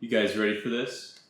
You guys ready for this?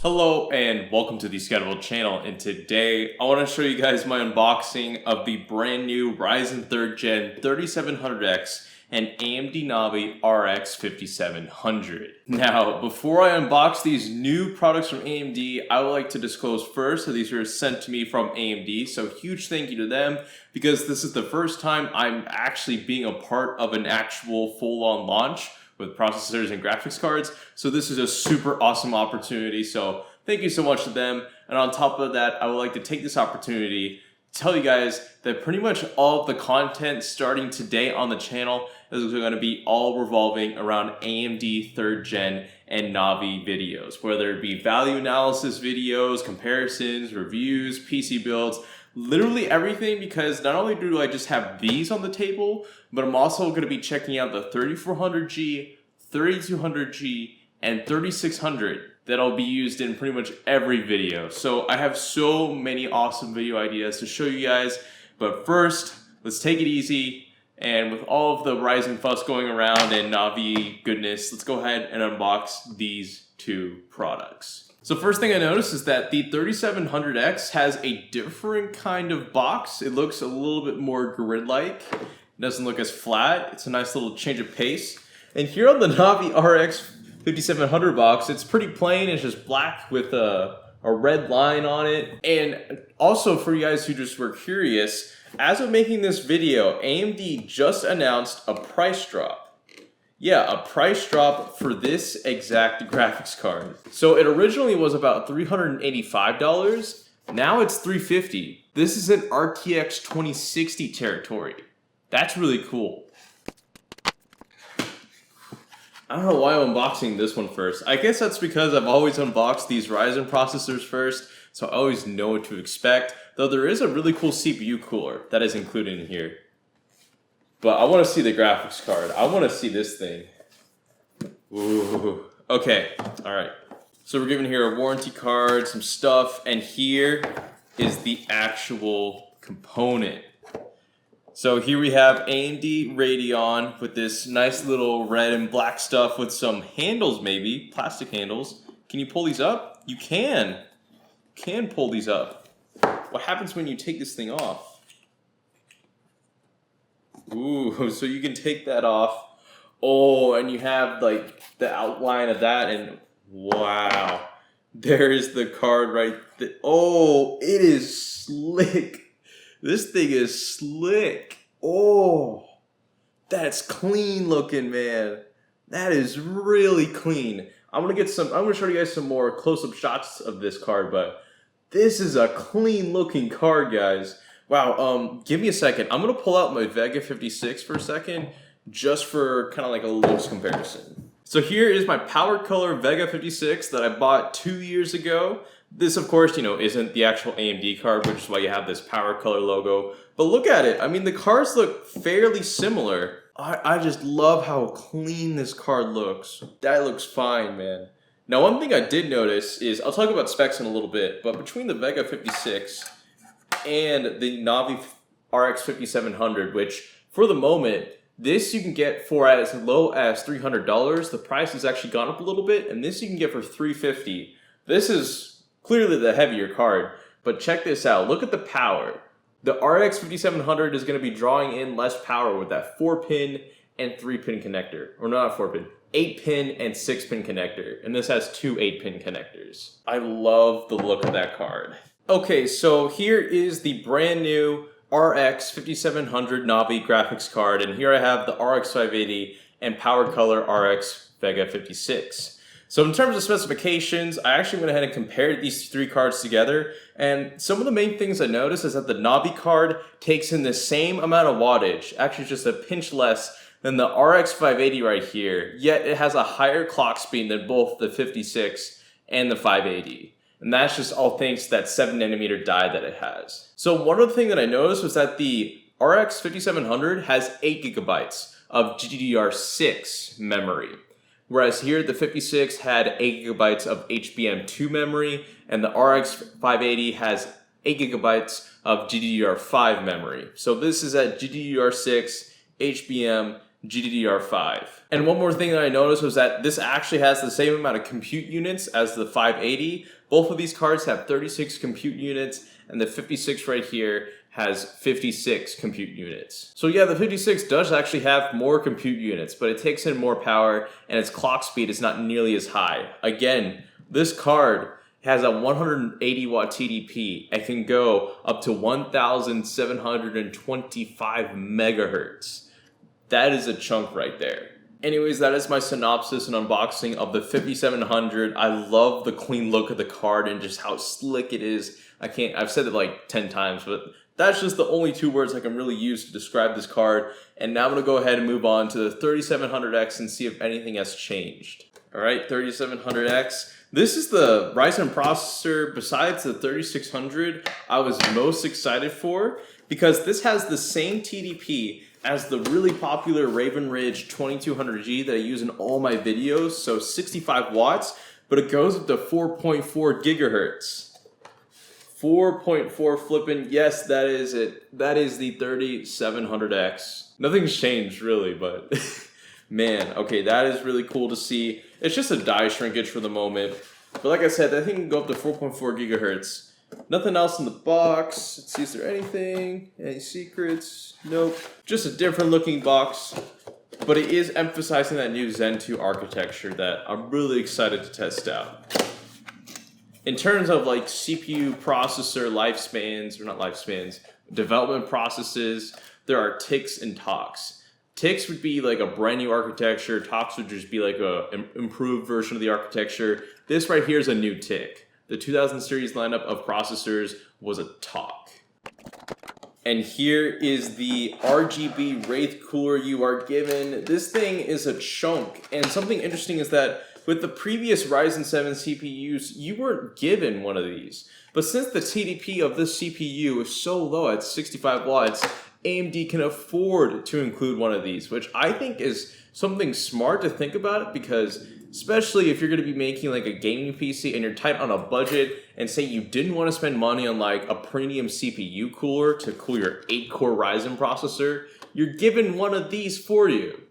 Hello and welcome to the Scheduled channel, and today I want to show you guys my unboxing of the brand new Ryzen 3rd Gen 3700X and AMD Navi RX5700. Now, before I unbox these new products from AMD, I would like to disclose first that these were sent to me from AMD, so huge thank you to them, because this is the first time I'm actually being a part of an actual full-on launch with processors and graphics cards. So this is a super awesome opportunity. So thank you so much to them. And on top of that, I would like to take this opportunity to tell you guys that pretty much all of the content starting today on the channel is going to be all revolving around AMD 3rd Gen and Navi videos, whether it be value analysis videos, comparisons, reviews, PC builds, literally everything, because not only do I just have these on the table, but I'm also going to be checking out the 3400G, 3200G, and 3600 that'll be used in pretty much every video. So I have so many awesome video ideas to show you guys, but first, let's take it easy, and with all of the Ryzen fuss going around and Navi goodness, let's go ahead and unbox these two products. So first thing I noticed is that the 3700X has a different kind of box. It looks a little bit more grid-like. It doesn't look as flat. It's a nice little change of pace. And here on the Navi RX5700 box, it's pretty plain. It's just black with a red line on it. And also for you guys who just were curious, as of making this video, AMD just announced a price drop. Yeah, a price drop for this exact graphics card. So it originally was about $385. Now it's $350. This is an RTX 2060 territory. That's really cool. I don't know why I'm unboxing this one first. I guess that's because I've always unboxed these Ryzen processors first, so I always know what to expect. Though there is a really cool CPU cooler that is included in here. But I want to see the graphics card. I want to see this thing. Ooh. Okay. All right. So we're given here a warranty card, some stuff, and here is the actual component. So here we have AMD Radeon with this nice little red and black stuff with some handles, maybe plastic handles. Can you pull these up? You can. You can pull these up. What happens when you take this thing off? Ooh, so you can take that off. Oh, and you have like the outline of that, and wow, there's the card right there. Oh, it is slick. This thing is slick. Oh, that's clean looking, man. That is really clean. I'm gonna show you guys some more close-up shots of this card, but this is a clean looking card, guys. Wow, give me a second. I'm gonna pull out my Vega 56 for a second, just for kind of like a looks comparison. So here is my Power Color Vega 56 that I bought 2 years ago. This, of course, isn't the actual AMD card, which is why you have this Power Color logo. But look at it. I mean, the cards look fairly similar. I just love how clean this card looks. That looks fine, man. Now, one thing I did notice is, I'll talk about specs in a little bit, but between the Vega 56 and the Navi RX5700, which for the moment, this you can get for as low as $300. The price has actually gone up a little bit, and this you can get for $350. This is clearly the heavier card, but check this out. Look at the power. The RX5700 is going to be drawing in less power with that 4-pin and 3-pin connector. Or not 4-pin, 8-pin and 6-pin connector. And this has two 8-pin connectors. I love the look of that card. Okay, so here is the brand new RX5700 Navi graphics card, and here I have the RX 580 and Power Color RX Vega 56. So in terms of specifications, I actually went ahead and compared these three cards together, and some of the main things I noticed is that the Navi card takes in the same amount of wattage, actually just a pinch less than the RX 580 right here, yet it has a higher clock speed than both the 56 and the 580. And that's just all thanks to that 7nm die that it has. So one other thing that I noticed was that the RX 5700 has 8GB of GDDR6 memory. Whereas here the 56 had 8GB of HBM2 memory, and the RX 580 has 8GB of GDDR5 memory. So this is at GDDR6, HBM, GDDR5. And one more thing that I noticed was that this actually has the same amount of compute units as the 580. Both of these cards have 36 compute units, and the 56 right here has 56 compute units. So yeah, the 56 does actually have more compute units, but it takes in more power, and its clock speed is not nearly as high. Again, this card has a 180 watt TDP and can go up to 1,725 megahertz. That is a chunk right there. Anyways, that is my synopsis and unboxing of the 5700. I love the clean look of the card and just how slick it is. I've said it like 10 times, but that's just the only 2 words I can really use to describe this card. And now I'm gonna go ahead and move on to the 3700X and see if anything has changed. All right, 3700X. This is the Ryzen processor, besides the 3600, I was most excited for, because this has the same TDP as the really popular Raven Ridge 2200G that I use in all my videos, so 65 watts, but it goes up to 4.4 gigahertz. 4.4 flippin', yes, that is it. That is the 3700X. Nothing's changed really, but man, okay, that is really cool to see. It's just a die shrinkage for the moment, but like I said, that thing can go up to 4.4 gigahertz. Nothing else in the box. Let's see, is there anything? Any secrets? Nope. Just a different looking box, but it is emphasizing that new Zen 2 architecture that I'm really excited to test out. In terms of like CPU processor lifespans, or not lifespans, development processes, there are ticks and talks. Ticks would be like a brand new architecture. Talks would just be like a improved version of the architecture. This right here is a new tick. The 2000 series lineup of processors was a talk. And here is the RGB Wraith cooler you are given. This thing is a chunk. And something interesting is that with the previous Ryzen 7 CPUs, you weren't given one of these. But since the TDP of this CPU is so low at 65 watts, AMD can afford to include one of these, which I think is something smart to think about, because especially if you're going to be making like a gaming PC and you're tight on a budget, and say you didn't want to spend money on like a premium CPU cooler to cool your 8-core Ryzen processor, you're given one of these for you.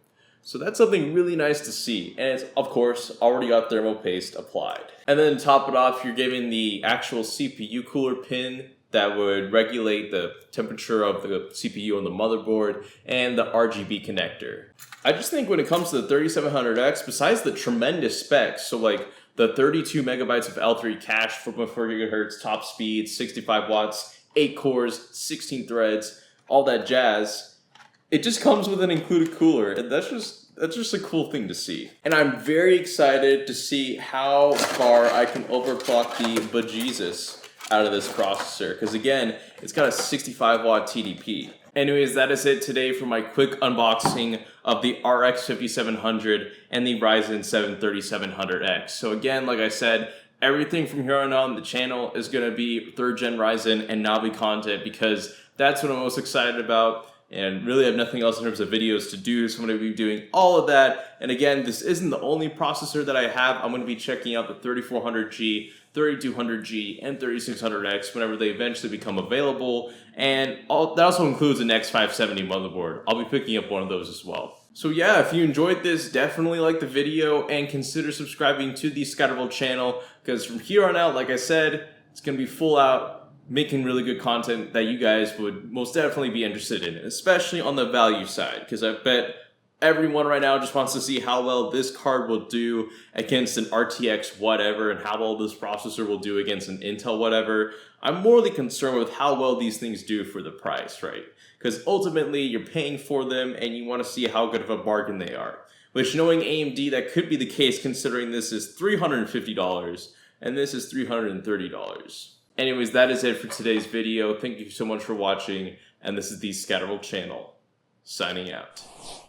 So that's something really nice to see. And it's, of course, already got thermal paste applied. And then to top it off, you're given the actual CPU cooler pin that would regulate the temperature of the CPU on the motherboard, and the RGB connector. I just think when it comes to the 3700X, besides the tremendous specs, so like the 32 megabytes of L3 cache, 4.4 gigahertz, top speed, 65 watts, 8 cores, 16 threads, all that jazz, it just comes with an included cooler, and that's just a cool thing to see. And I'm very excited to see how far I can overclock the bejesus out of this processor, because again, it's got a 65 watt TDP. Anyways, that is it today for my quick unboxing of the RX5700 and the Ryzen 7 3700X. So again, like I said, everything from here on out on the channel is going to be 3rd gen Ryzen and Navi content, because that's what I'm most excited about, and really have nothing else in terms of videos to do, so I'm going to be doing all of that. And again, this isn't the only processor that I have. I'm going to be checking out the 3400G, 3200G, and 3600X whenever they eventually become available, and that also includes an X570 motherboard. I'll be picking up one of those as well. So yeah, if you enjoyed this, definitely like the video and consider subscribing to the Scatterable channel, because from here on out, like I said, it's going to be full out making really good content that you guys would most definitely be interested in, especially on the value side, because I bet everyone right now just wants to see how well this card will do against an RTX whatever, and how well this processor will do against an Intel whatever. I'm morely concerned with how well these things do for the price, right? Because ultimately you're paying for them and you want to see how good of a bargain they are. Which, knowing AMD, that could be the case, considering this is $350 and this is $330. Anyways, that is it for today's video. Thank you so much for watching, and this is the Scatterable channel, signing out.